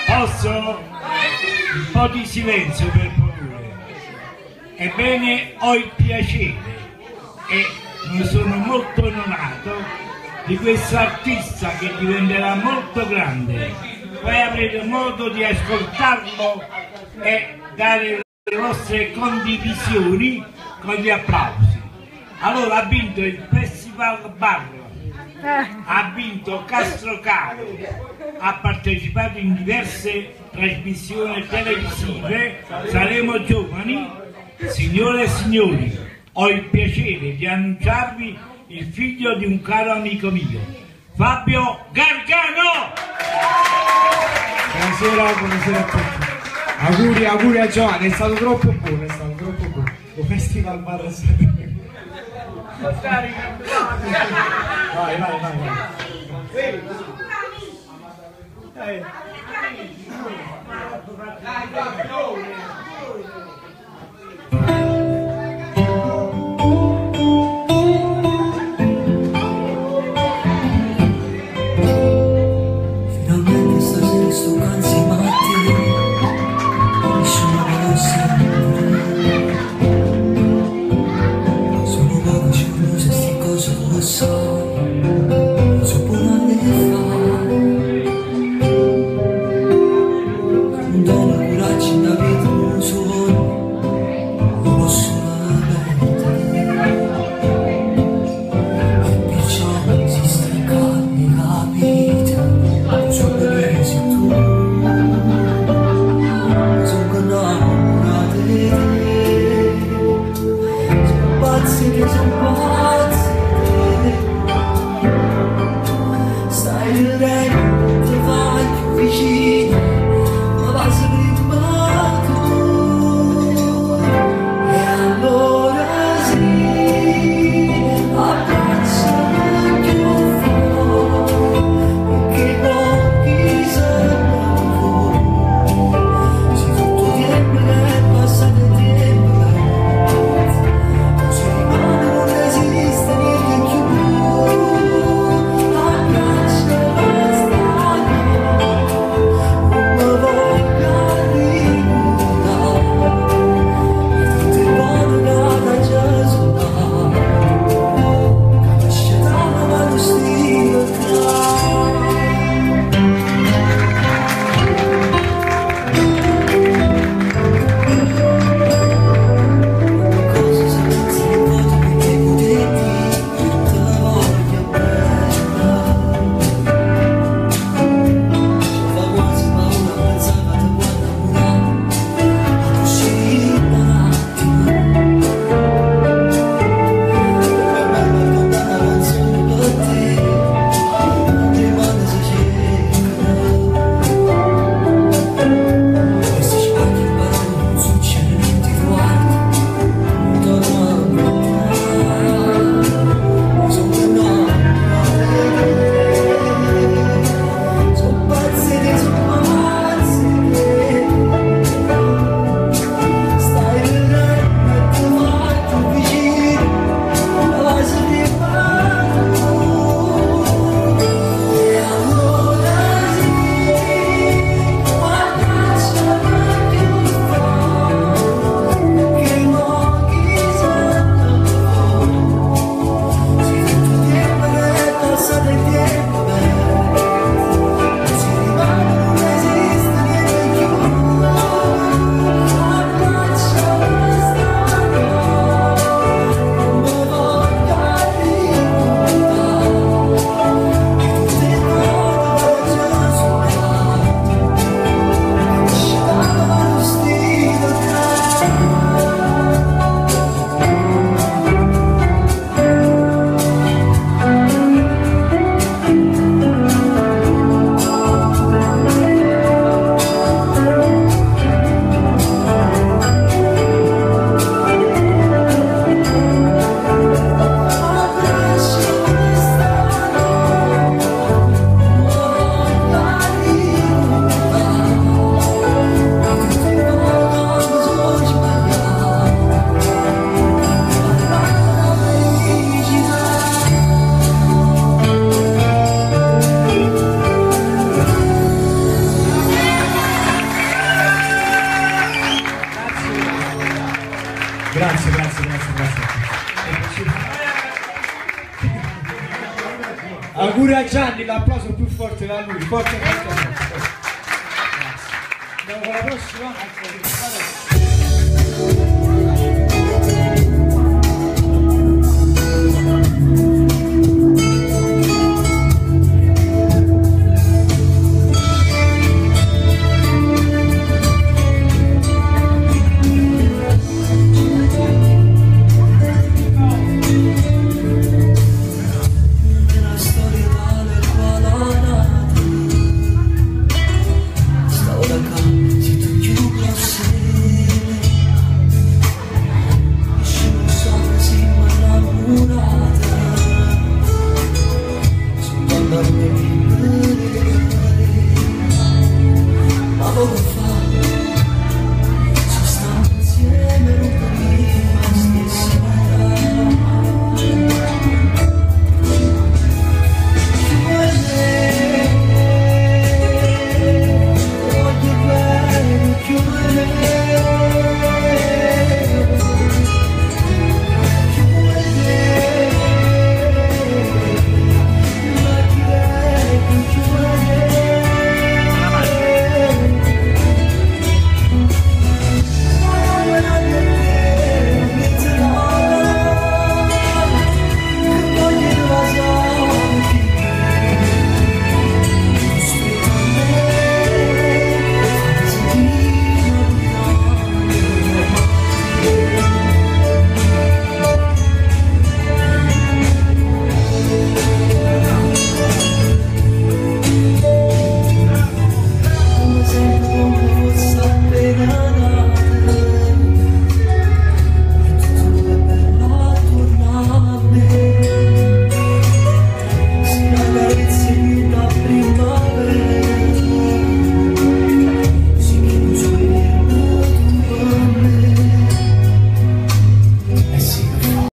Posso? Un po' di silenzio per favore. Ebbene, ho il piacere e ne sono molto onorato di questo artista che diventerà molto grande. Poi avrete modo di ascoltarlo e dare le vostre condivisioni con gli applausi. Allora, ha vinto il Festival Barro, ha vinto Castrocaro, ha partecipato in diverse trasmissioni televisive. Saremo giovani. Signore e signori, ho il piacere di annunciarvi il figlio di un caro amico mio, Fabio Gargano. Buonasera a tutti. Auguri a Giovanni, è stato troppo buono, Lo Festival Barra Vai. Finalmente stasera sto canzi matti, nessuno lo sente. Sono poco curioso e sti cose lo so, non so pure fare. Non do coraggio forte da lui, forte. Grazie. Andiamo con la prossima.